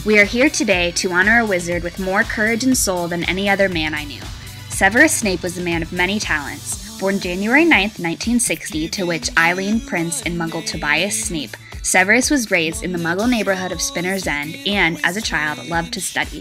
We are here today to honor a wizard with more courage and soul than any other man I knew. Severus Snape was a man of many talents. Born January 9th, 1960, to which Eileen, Prince, and Muggle Tobias Snape, Severus was raised in the Muggle neighborhood of Spinner's End and, as a child, loved to study.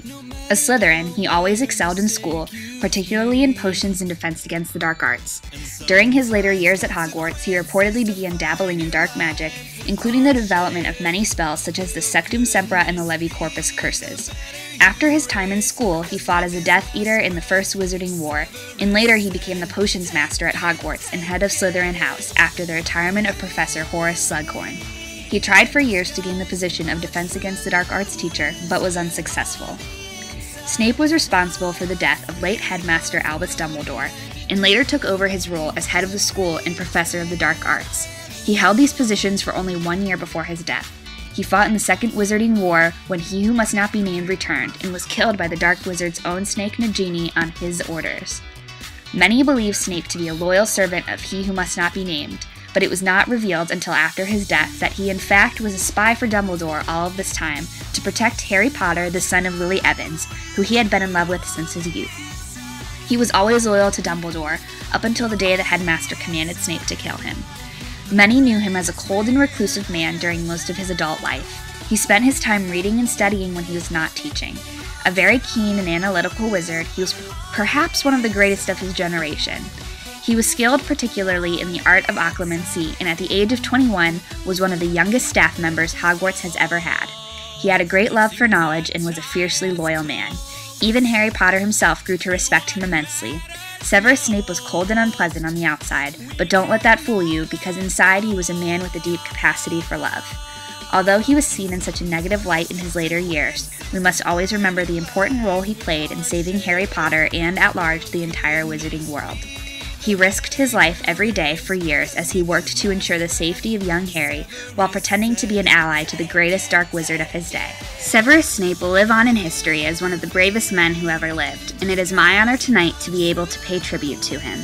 A Slytherin, he always excelled in school, particularly in potions and defense against the dark arts. During his later years at Hogwarts, he reportedly began dabbling in dark magic, including the development of many spells such as the Sectum Sempra and the Levi Corpus curses. After his time in school, he fought as a Death Eater in the First Wizarding War, and later he became the Potions Master at Hogwarts and head of Slytherin House after the retirement of Professor Horace Slughorn. He tried for years to gain the position of Defense Against the Dark Arts teacher, but was unsuccessful. Snape was responsible for the death of late headmaster Albus Dumbledore, and later took over his role as head of the school and professor of the dark arts. He held these positions for only 1 year before his death. He fought in the Second Wizarding War when He Who Must Not Be Named returned, and was killed by the Dark Wizard's own Snake Nagini on his orders. Many believe Snape to be a loyal servant of He Who Must Not Be Named, but it was not revealed until after his death that he in fact was a spy for Dumbledore all of this time to protect Harry Potter, the son of Lily Evans, who he had been in love with since his youth. He was always loyal to Dumbledore, up until the day the headmaster commanded Snape to kill him. Many knew him as a cold and reclusive man during most of his adult life. He spent his time reading and studying when he was not teaching. A very keen and analytical wizard, he was perhaps one of the greatest of his generation. He was skilled particularly in the art of occlumency, and at the age of 21 was one of the youngest staff members Hogwarts has ever had. He had a great love for knowledge and was a fiercely loyal man. Even Harry Potter himself grew to respect him immensely. Severus Snape was cold and unpleasant on the outside, but don't let that fool you, because inside he was a man with a deep capacity for love. Although he was seen in such a negative light in his later years, we must always remember the important role he played in saving Harry Potter and, at large, the entire wizarding world. He risked his life every day for years as he worked to ensure the safety of young Harry while pretending to be an ally to the greatest dark wizard of his day. Severus Snape will live on in history as one of the bravest men who ever lived, and it is my honor tonight to be able to pay tribute to him.